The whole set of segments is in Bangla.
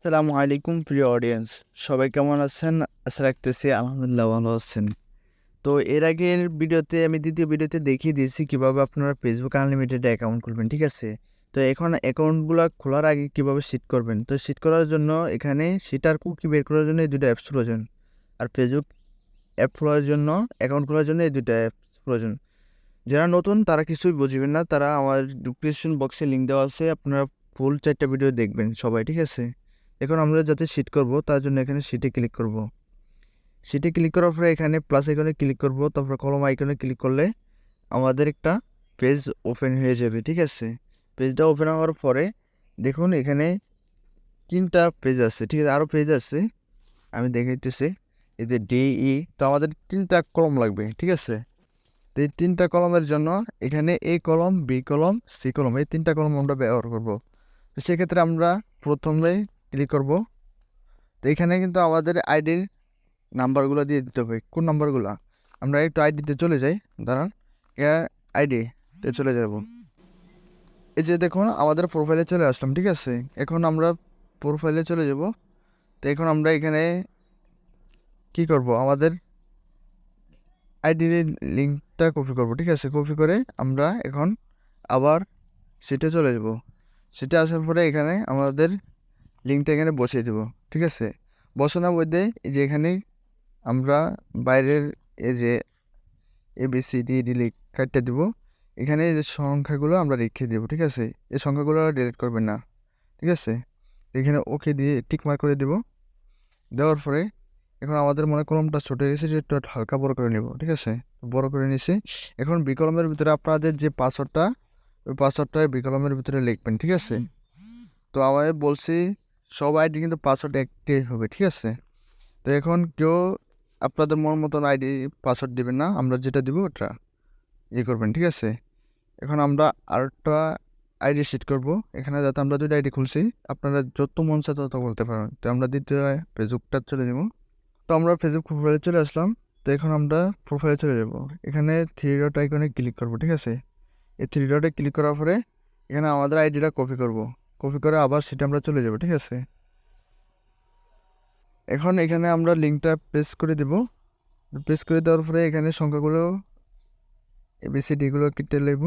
আসসালামু আলাইকুম প্রিয় অডিয়েন্স, সবাই কেমন আছেন? আশা রাখতেছি আলহামদুলিল্লাহ ভালো আছেন। তো এর আগের ভিডিওতে আমি দ্বিতীয় ভিডিওতে দেখিয়ে দিয়েছি কিভাবে আপনারা ফেসবুক আনলিমিটেড অ্যাকাউন্ট খুলবেন, ঠিক আছে? তো এখন অ্যাকাউন্টগুলো খোলার আগে কিভাবে সিট করবেন, তো সিট করার জন্য এখানে সিট আর কুকি বের করার জন্য এই দুটো অ্যাপস প্রয়োজন। আর ফেসবুক অ্যাপ খোলার জন্য, অ্যাকাউন্ট খোলার জন্য এই দুটো অ্যাপস প্রয়োজন। যারা নতুন তারা কিছুই বুঝবেন না, তারা আমার ডিসক্রিপশন বক্সে লিঙ্ক দেওয়া আছে, আপনারা ফুল 4টা ভিডিও দেখবেন সবাই, ঠিক আছে? এখন আমরা যাতে শিট করব তার জন্য এখানে শিটে ক্লিক করব। শিটে ক্লিক করার পরে এখানে প্লাস আইকনে ক্লিক করব, তারপর কলম আইকনে ক্লিক করলে আমাদের একটা পেজ ওপেন হয়ে যাবে, ঠিক আছে? পেজটা ওপেন হওয়ার পরে দেখুন এখানে 3টা পেজ আছে, ঠিক আছে? আরও পেজ আছে, আমি দেখাইতেছি। এই যে ডিই, তো আমাদের 3টা কলম লাগবে, ঠিক আছে? তো এই 3টা কলমের জন্য এখানে এ কলম, বি কলম, সি কলম, এই 3টা কলম আমরা ব্যবহার করব। তো সেক্ষেত্রে আমরা প্রথমে ক্লিক করব। তো এখানে কিন্তু আমাদের আইডির নাম্বারগুলো দিয়ে দিতে হবে। কোন নাম্বারগুলো? আমরা একটু আইডিতে চলে যাই, দাঁড়ান, আইডিতে চলে যাব। এই যে দেখুন আমাদের প্রোফাইলে চলে আসলাম, ঠিক আছে? এখন আমরা প্রোফাইলে চলে যাব। তো এখন আমরা এখানে কি করব, আমাদের আইডির লিঙ্কটা কপি করব, ঠিক আছে? কপি করে আমরা এখন আবার সেটে চলে যাব। সেটা আসার পরে এখানে আমাদের লিঙ্কটা এখানে বসিয়ে দেব, ঠিক আছে? বসানোর মধ্যে এই যে এখানে আমরা বাইরের এই যে ABCD লিখ কাটতে দেব। এখানে এই যে সংখ্যাগুলো আমরা রেখে দেবো, ঠিক আছে? এই সংখ্যাগুলো ডিলিট করবেন না, ঠিক আছে? এখানে ওকে দিয়ে টিক মার্ক করে দেব। দেওয়ার পরে এখন আমাদের মনে কলমটা ছোট হয়ে গেছে, যে একটু হালকা বড় করে নেব, ঠিক আছে? বড় করে নিছি। এখন বিকলমের ভিতরে আপনাদের যে পাসওয়ার্ডটা, ওই পাসওয়ার্ডটা বিকলমের ভিতরে লিখবেন, ঠিক আছে? তো আমি বলছি সব আইডি কিন্তু পাসওয়ার্ড একটাই হবে, ঠিক আছে? তো এখন কেউ আপনাদের মন মতন আইডি পাসওয়ার্ড দেবেন না, আমরা যেটা দিব ওটা করবেন, ঠিক আছে? এখন আমরা আরেকটা আইডি সেট করব। এখানে যাতে আমরা 2টা আইডি খুলছি, আপনারা যত মন চায় তত বলতে পারেন। তো আমরা দ্বিতীয় ফেসবুকটা চলে যাব। তো আমরা ফেসবুক প্রোফাইলে চলে আসলাম। তো এখন আমরা প্রোফাইলে চলে যাব। এখানে 3 ডট আইকনে ক্লিক করব, ঠিক আছে? এই 3 ডটে ক্লিক করার পরে এখানে আমাদের আইডিটা কপি করব। কপি করে আবার সেটা আমরা চলে যাব, ঠিক আছে? এখন এখানে আমরা লিঙ্কটা পেস্ট করে দেব। পেস্ট করে দেওয়ার পরে এখানে সংখ্যাগুলো ABCDগুলো কেটে নেব।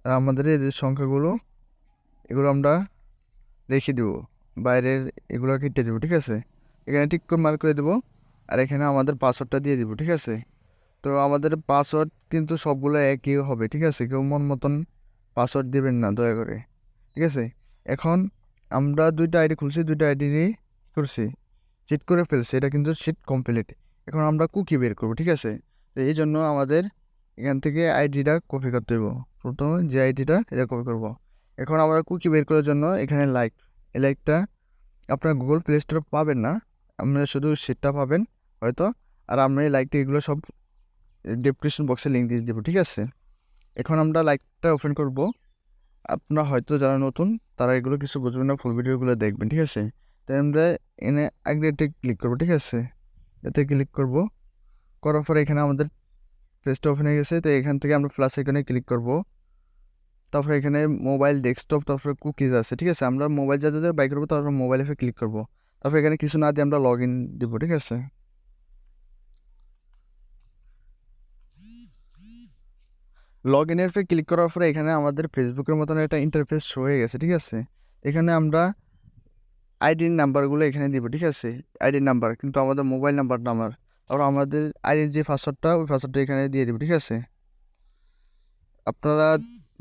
আর আমাদের এই যে সংখ্যাগুলো, এগুলো আমরা রেখে দেবো, বাইরের এগুলো কেটে দেবো, ঠিক আছে? এখানে টিক করে মার্ক করে দেবো। আর এখানে আমাদের পাসওয়ার্ডটা দিয়ে দেবো, ঠিক আছে? তো আমাদের পাসওয়ার্ড কিন্তু সবগুলো একই হবে, ঠিক আছে? কেউ মন মতন পাসওয়ার্ড দেবেন না দয়া করে, ঠিক আছে? এখন আমরা 2টা আইডি খুলছি, 2টা আইডি নিয়ে করছি, চিট করে ফেলছি, এটা কিন্তু সিট কমপ্লিট। এখন আমরা কুকি বের করবো, ঠিক আছে? তো এই জন্য আমাদের এখান থেকে আইডিটা কপি করতে হবে। প্রথমে যে আইডিটা এটা কপি করব। এখন আমরা কুকি বের করার জন্য এখানে এই লাইকটা আপনার গুগল প্লে স্টোরে পাবেন না, আপনারা শুধু সেটটা পাবেন হয়তো। আর আমরা এই লাইকটা এগুলো সব ডেসক্রিপশন বক্সে লিঙ্ক দিয়ে দেবো, ঠিক আছে? এখন আমরা লাইকটা ওপেন করব। আপনারা হয়তো যারা নতুন তারা এগুলো কিছু বুঝবেন না, ফুল ভিডিওগুলো দেখবেন, ঠিক আছে? তাই আমরা এনে আগে এতে ক্লিক করবো, ঠিক আছে? এতে ক্লিক করব। করার পরে এখানে আমাদের পেজটা ওপেন হয়ে গেছে। তো এখান থেকে আমরা প্লাস আইকনে ক্লিক করব। তারপরে এখানে মোবাইল, ডেস্কটপ, তারপরে কুকিজ আছে, ঠিক আছে? আমরা মোবাইল যাতে বাই করবো, তারপর মোবাইল এফে ক্লিক করব। তারপরে এখানে কিছু না দিয়ে আমরা লগ ইন দিব, ঠিক আছে? লগ ইনের পরে ক্লিক করার পরে এখানে আমাদের ফেসবুকের মতন একটা ইন্টারফেস শো হয়ে গেছে, ঠিক আছে? এখানে আমরা আইডির নাম্বারগুলো এখানে দিব, ঠিক আছে? আইডির নাম্বার কিন্তু আমাদের মোবাইল নাম্বারটা আমার, তারপর আমাদের আইডির যে পাসওয়ার্ডটা, ওই পাসওয়ার্ডটা এখানে দিয়ে দিব, ঠিক আছে? আপনারা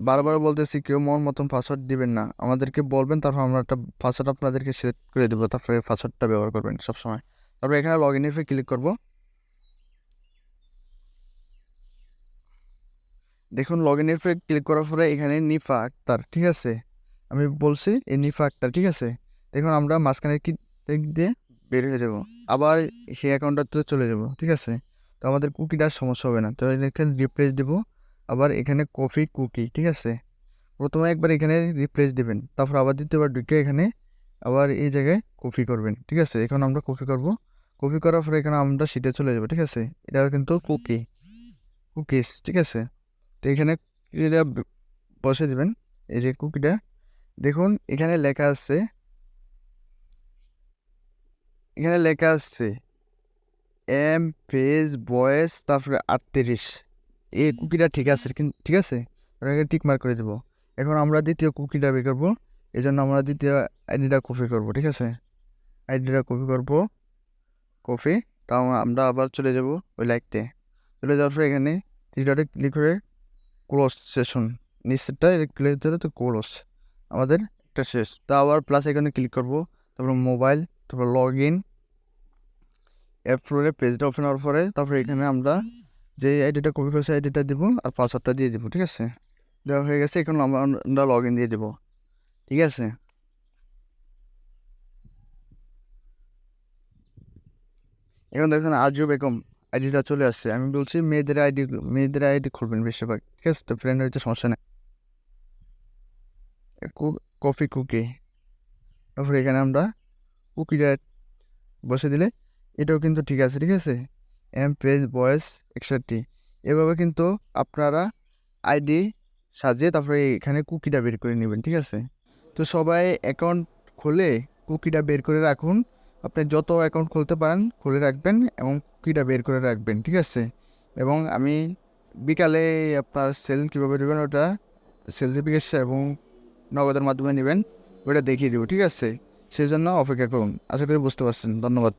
বারবার বলতেছি কেউ মন মতন পাসওয়ার্ড দিবেন না, আমাদেরকে বলবেন, তারপর আমরা একটা পাসওয়ার্ড আপনাদেরকে সেট করে দেবো, তারপরে পাসওয়ার্ডটা ব্যবহার করবেন সবসময়। তারপরে এখানে লগ ইনের পরে ক্লিক করব। দেখুন লগ ইনের পরে ক্লিক করার পরে এখানে নিফা আক্তার, ঠিক আছে? আমি বলছি এই নিফা আক্তার, ঠিক আছে? দেখুন আমরা মাঝখানে কি দিয়ে বের হয়ে যাব, আবার সেই অ্যাকাউন্টটাতে চলে যাব, ঠিক আছে? তো আমাদের কুকিটার সমস্যা হবে না। তো এখানে রিপ্লেস দেবো, আবার এখানে কপি কুকি, ঠিক আছে? প্রথমে একবার এখানে রিপ্লেস দেবেন, তারপর আবার দ্বিতীয়বার ঢুকে এখানে আবার এই জায়গায় কপি করবেন, ঠিক আছে? এখন আমরা কপি করব। কপি করার পরে এখানে আমরা শিটে চলে যাব, ঠিক আছে? এটা কিন্তু কুকিজ, ঠিক আছে? তো এখানে এটা বসে দেবেন, এই যে কুকিটা। দেখুন এখানে লেখা আছে এখানে লেখা আছে এম ফেস ভয়েস তারপরে 38, এই কুকিটা ঠিক আছে ঠিক আছে, ওটাকে টিক মার্ক করে দেবো। এখন আমরা দ্বিতীয় কুকিটা বের করবো, এই জন্য আমরা দ্বিতীয় আইডিটা কপি করবো। ঠিক আছে, আইডিটা কপি করবো, কপি। তাও আমরা আবার চলে যাব ওই লাইকতে, চলে যাওয়ার পর এখানে থ্রিডটে ক্লিক করে ক্লোজ সেশন, নিচেরটা ক্লিক করে তো ক্লোজ, আমাদের একটা শেষ। তা আবার প্লাস এখানে ক্লিক করবো, তারপর মোবাইল, তারপর লগ ইন, অ্যাপ ফ্লোরে পেজটা ওপেন হওয়ার পরে তারপরে এখানে আমরা যে আইডিটা কপি করছি আইডিটা দিব আর পাসওয়ার্ডটা দিয়ে দিব। ঠিক আছে, দেওয়া হয়ে গেছে। এখন আমরা লগ ইন দিয়ে দেবো। ঠিক আছে, এখন দেখেন আজও বেগম আইডিটা চলে আসছে। আমি বলছি মেয়েদের আইডি খুলবেন বেশিরভাগ। ঠিক আছে, তো ফ্রেন্ড হইতে সমস্যা নেই। কফি কুকি, তারপরে এখানে আমরা কুকিটা বসে দিলে এটাও কিন্তু ঠিক আছে। ঠিক আছে, এম পেজ ভয়েস 61, এভাবে কিন্তু আপনারা আইডি সাজিয়ে তারপরে এখানে কুকিটা বের করে নেবেন। ঠিক আছে, তো সবাই অ্যাকাউন্ট খুলে কুকিটা বের করে রাখুন। আপনি যত অ্যাকাউন্ট খুলতে পারেন খুলে রাখবেন এবং কুকিটা বের করে রাখবেন। ঠিক আছে, এবং আমি বিকালে আপনার সেল কীভাবে দেবেন ওটা সেলফিকেশন এবং নগদের মাধ্যমে নেবেন ওটা দেখিয়ে দেবো। ঠিক আছে, সেই জন্য অপেক্ষা করুন। আশা করি বুঝতে পারছেন। ধন্যবাদ।